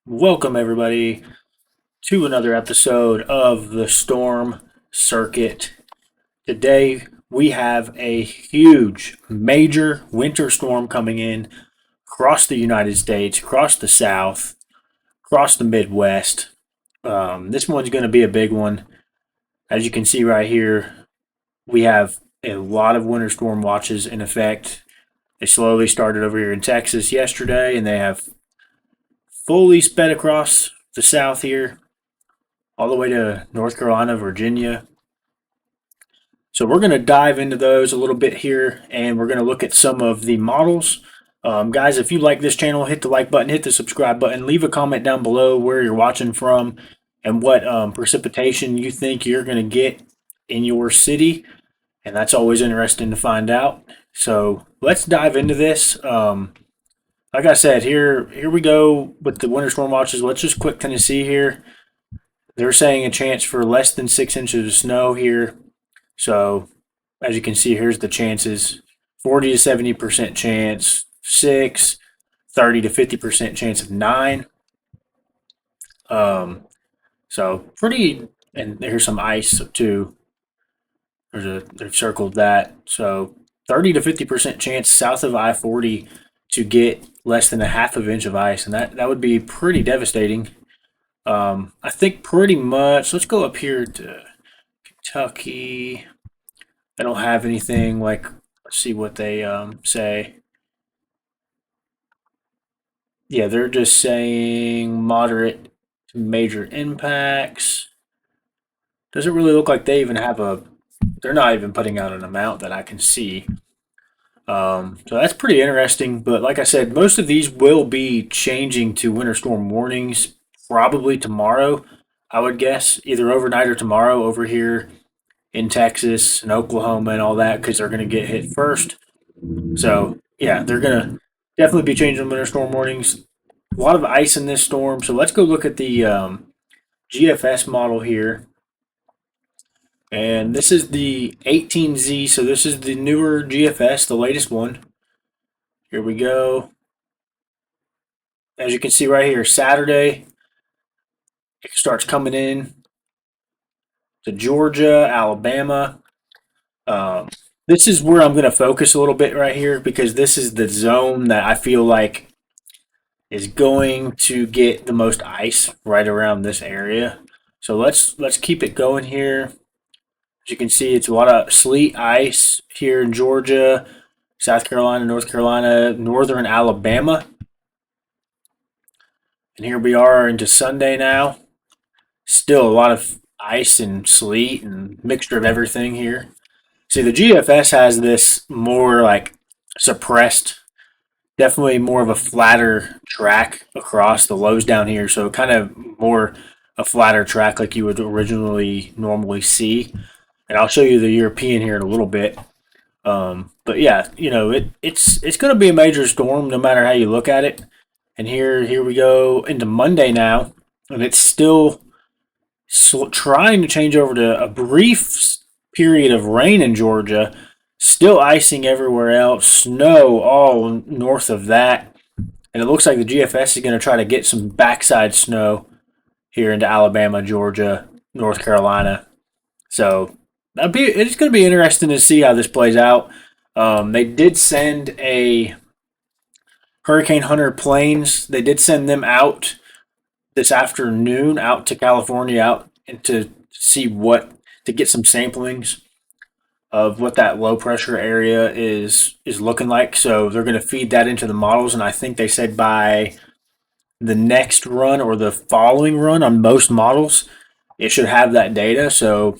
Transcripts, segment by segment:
Welcome, everybody, to another episode of the Storm Circuit. Today, we have a huge, major winter storm coming in across the United States, across the South, across the Midwest. This one's going to be a big one. As you can see right here, we have a lot of winter storm watches in effect. They slowly started over here in Texas yesterday, and they have fully sped across the South here all the way to North Carolina, Virginia. So we're going to dive into those a little bit here, and we're going to look at some of the models. Guys, if you like this channel, hit the like button, hit the subscribe button, leave a comment down below where you're watching from and what precipitation you think you're going to get in your city, and that's always interesting to find out. So let's dive into this. Like I said, here we go with the winter storm watches. Let's just quick Tennessee here. They're saying a chance for less than 6 inches of snow here. So, as you can see, here's the chances: 40 to 70% chance, 6, 30 to 50% chance of 9. Um, so pretty, and here's some ice too. They've circled that. So 30 to 50% chance south of I-40 to get less than a half of inch of ice, and that would be pretty devastating. I think pretty much. Let's go up here to Kentucky. I don't have anything like. Let's see what they say. Yeah, they're just saying moderate to major impacts. Doesn't really look like they even have a. They're not even putting out an amount that I can see. So that's pretty interesting. But like I said, most of these will be changing to winter storm warnings probably tomorrow. I would guess either overnight or tomorrow over here in Texas and Oklahoma and all that because they're going to get hit first. So yeah, they're going to definitely be changing winter storm warnings. A lot of ice in this storm. So let's go look at the GFS model here. And this is the 18Z. So this is the newer GFS, the latest one. Here we go. As you can see right here, Saturday, it starts coming in to Georgia, Alabama. Um, this is where I'm going to focus a little bit right here because this is the zone that I feel like is going to get the most ice right around this area. So let's keep it going here. As you can see, it's a lot of sleet, ice here in Georgia, South Carolina, North Carolina, northern Alabama. And here we are into Sunday now. Still a lot of ice and sleet and mixture of everything here. See, the GFS has this more like suppressed, definitely more of a flatter track across the lows down here. So kind of more a flatter track like you would originally normally see. And I'll show you the European here in a little bit. But yeah, it's going to be a major storm no matter how you look at it. And here we go into Monday now, and it's still trying to change over to a brief period of rain in Georgia. Still icing everywhere else, snow all north of that, and it looks like the GFS is going to try to get some backside snow here into Alabama, Georgia, North Carolina. So it's going to be interesting to see how this plays out. They did send a Hurricane Hunter planes. They did send them out this afternoon, out to California, out and to see to get some samplings of what that low pressure area is looking like. So they're going to feed that into the models, and I think they said by the next run or the following run on most models, it should have that data. So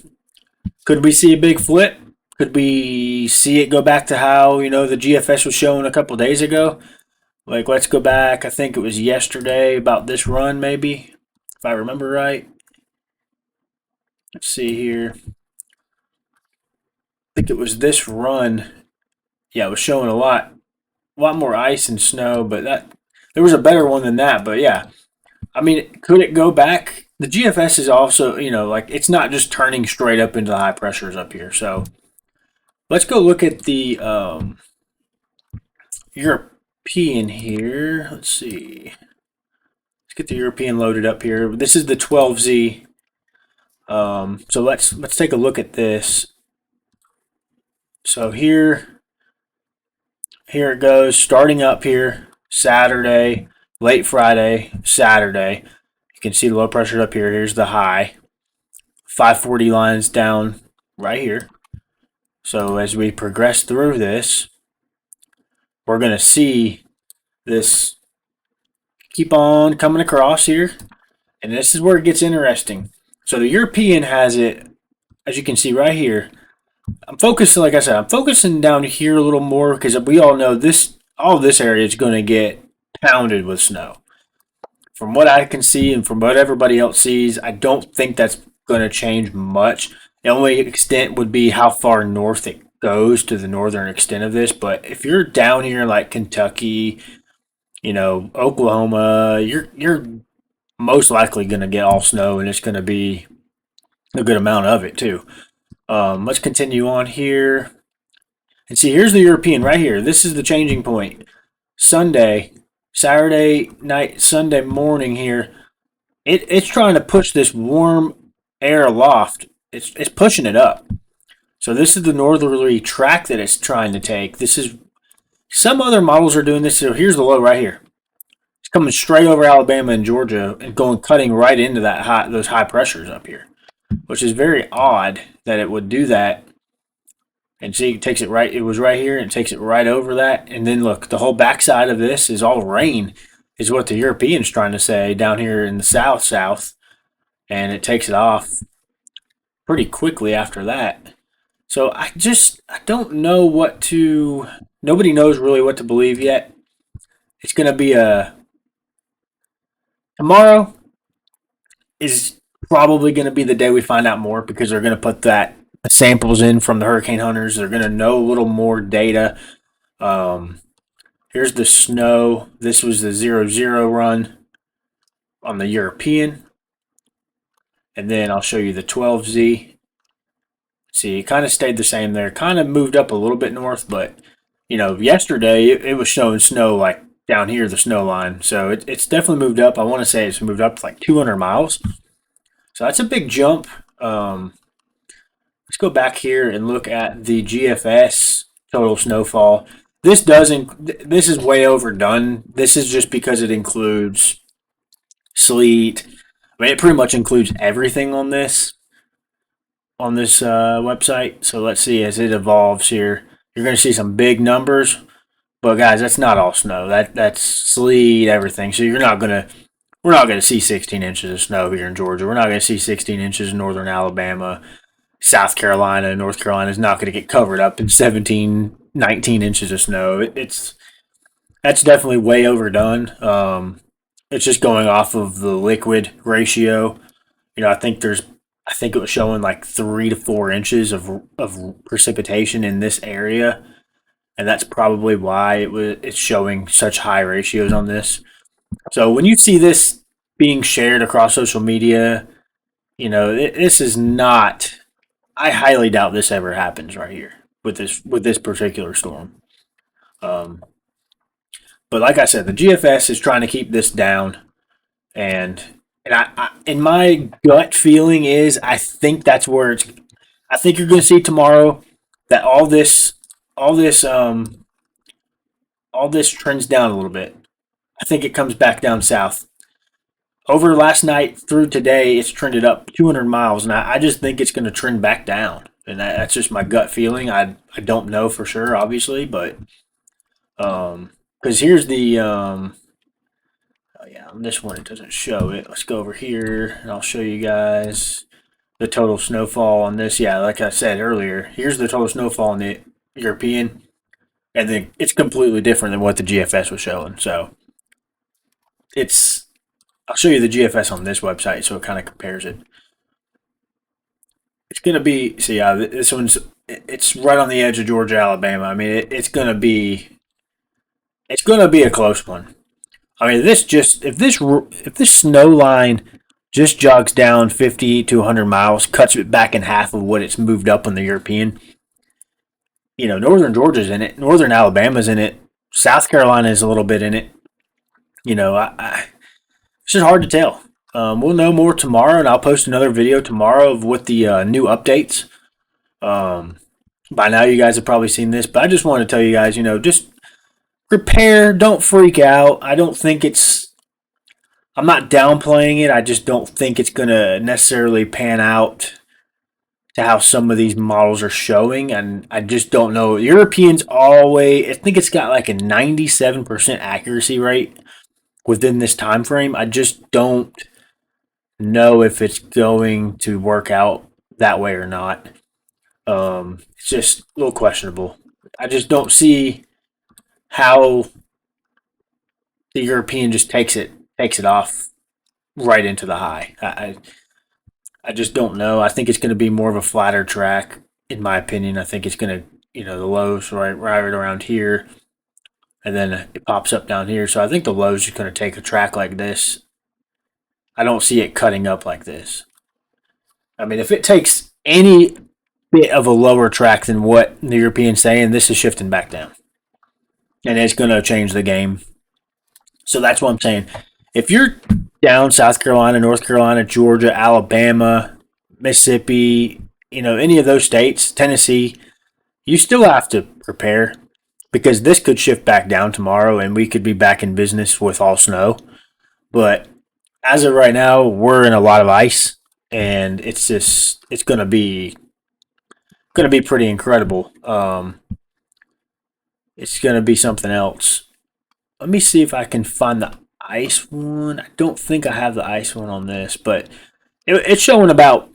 could we see a big flip? Could we see it go back to how the GFS was showing a couple days ago? Like, let's go back. I think it was yesterday about this run, maybe, if I remember right. Let's see here. I think it was this run. Yeah, it was showing a lot more ice and snow, but there was a better one than that. But yeah, I mean, could it go back? The GFS is also, like it's not just turning straight up into the high pressures up here. So let's go look at the European here. Let's see. get the European loaded up here. This is the 12Z. So let's take a look at this. So here it goes, starting up here Saturday, late Friday, Saturday. You can see the low pressure up here. Here's the high. 540 lines down right here. So as we progress through this, we're going to see this keep on coming across here. And this is where it gets interesting. So the European has it, as you can see right here. I'm focusing, like I said, I'm focusing down here a little more because we all know all of this area is going to get pounded with snow. From what I can see and from what everybody else sees, I don't think that's going to change much. The only extent would be how far north it goes to the northern extent of this. But if you're down here like Kentucky, Oklahoma, you're most likely going to get all snow, and it's going to be a good amount of it too. Let's continue on here. And see, here's the European right here. This is the changing point. Saturday night, Sunday morning here. It's trying to push this warm air aloft. It's pushing it up. So this is the northerly track that it's trying to take. Some other models are doing this. So here's the low right here. It's coming straight over Alabama and Georgia and cutting right into those high pressures up here, which is very odd that it would do that. And see, it was right here, and it takes it right over that. And then look, the whole backside of this is all rain, is what the European's trying to say down here in the south. And it takes it off pretty quickly after that. So I don't know nobody knows really what to believe yet. It's going to be tomorrow is probably going to be the day we find out more, because they're going to put the samples in from the hurricane hunters. They're going to know a little more data. Here's the snow. This was the 0-0 run on the European. And then I'll show you the 12Z. See, it kind of stayed the same there. Kind of moved up a little bit north, but, yesterday it was showing snow like down here, the snow line. So it's definitely moved up. I want to say it's moved up to like 200 miles. So that's a big jump. Let's go back here and look at the GFS total snowfall. This is way overdone. This is just because it includes sleet. I mean, it pretty much includes everything on this website. So let's see as it evolves here. You're going to see some big numbers, but guys, that's not all snow. That's sleet, everything. So we're not going to see 16 inches of snow here in Georgia. We're not going to see 16 inches in northern Alabama. South Carolina and North Carolina is not going to get covered up in 17, 19 inches of snow. That's definitely way overdone. It's just going off of the liquid ratio. I think it was showing like 3 to 4 inches of precipitation in this area, and that's probably why it's showing such high ratios on this. So when you see this being shared across social media, this is not. I highly doubt this ever happens right here with this particular storm. But like I said, the GFS is trying to keep this down, and my gut feeling is I think that's where it's. I think you're going to see tomorrow that all this trends down a little bit. I think it comes back down south. Over last night through today, it's trended up 200 miles, and I just think it's going to trend back down. And that's just my gut feeling. I don't know for sure, obviously, but because here's the on this one it doesn't show it. Let's go over here, and I'll show you guys the total snowfall on this. Yeah, like I said earlier, here's the total snowfall in the European, and then it's completely different than what the GFS was showing. So I'll show you the GFS on this website so it kind of compares it. It's going to be, this it's right on the edge of Georgia, Alabama. I mean, it's going to be a close one. I mean, if this snow line just jogs down 50 to 100 miles, cuts it back in half of what it's moved up on the European, northern Georgia's in it, northern Alabama's in it, South Carolina is a little bit in it. It's just hard to tell. We'll know more tomorrow, and I'll post another video tomorrow of what the new updates. Um, by now, you guys have probably seen this, but I just want to tell you guys, just prepare. Don't freak out. I don't think it's. I'm not downplaying it. I just don't think it's going to necessarily pan out to how some of these models are showing, and I just don't know. Europeans always, I think it's got like a 97% accuracy rate within this time frame. I just don't know if it's going to work out that way or not. It's just a little questionable. I just don't see how the European just takes it off right into the high. I just don't know. I think it's going to be more of a flatter track, in my opinion. I think it's going to, the lows right around here, and then it pops up down here. So I think the lows are going to take a track like this. I don't see it cutting up like this. I mean, if it takes any bit of a lower track than what the European's saying, this is shifting back down, and it's going to change the game. So that's what I'm saying. If you're down South Carolina, North Carolina, Georgia, Alabama, Mississippi, any of those states, Tennessee, you still have to prepare because this could shift back down tomorrow and we could be back in business with all snow. But as of right now, we're in a lot of ice and it's going to be pretty incredible. It's going to be something else. Let me see if I can find the ice one. I don't think I have the ice one on this, but it's showing about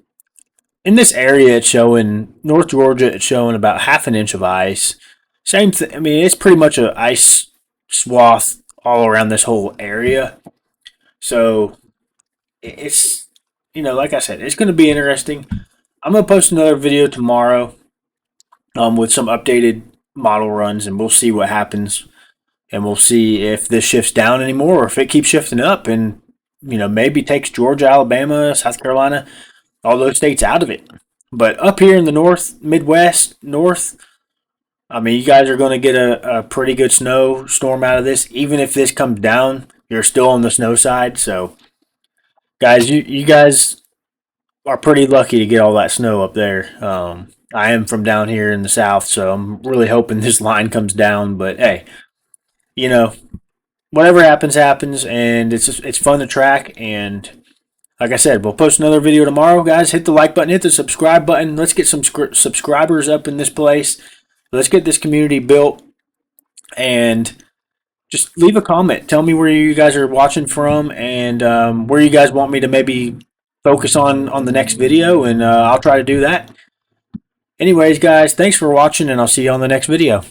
in this area. It's showing North Georgia. It's showing about half an inch of ice. Same thing. I mean, it's pretty much an ice swath all around this whole area. So it's like I said, it's going to be interesting. I'm going to post another video tomorrow with some updated model runs, and we'll see what happens. And we'll see if this shifts down anymore or if it keeps shifting up and, maybe takes Georgia, Alabama, South Carolina, all those states out of it. But up here in the north, Midwest, north, I mean, you guys are going to get a pretty good snow storm out of this. Even if this comes down, you're still on the snow side. So, guys, you guys are pretty lucky to get all that snow up there. I am from down here in the south, so I'm really hoping this line comes down. But, hey, you know, whatever happens, happens, and it's fun to track. And like I said, we'll post another video tomorrow, guys. Hit the like button, hit the subscribe button. Let's get some subscribers up in this place. Let's get this community built, and just leave a comment. Tell me where you guys are watching from, and where you guys want me to maybe focus on the next video, and I'll try to do that. Anyways, guys, thanks for watching, and I'll see you on the next video.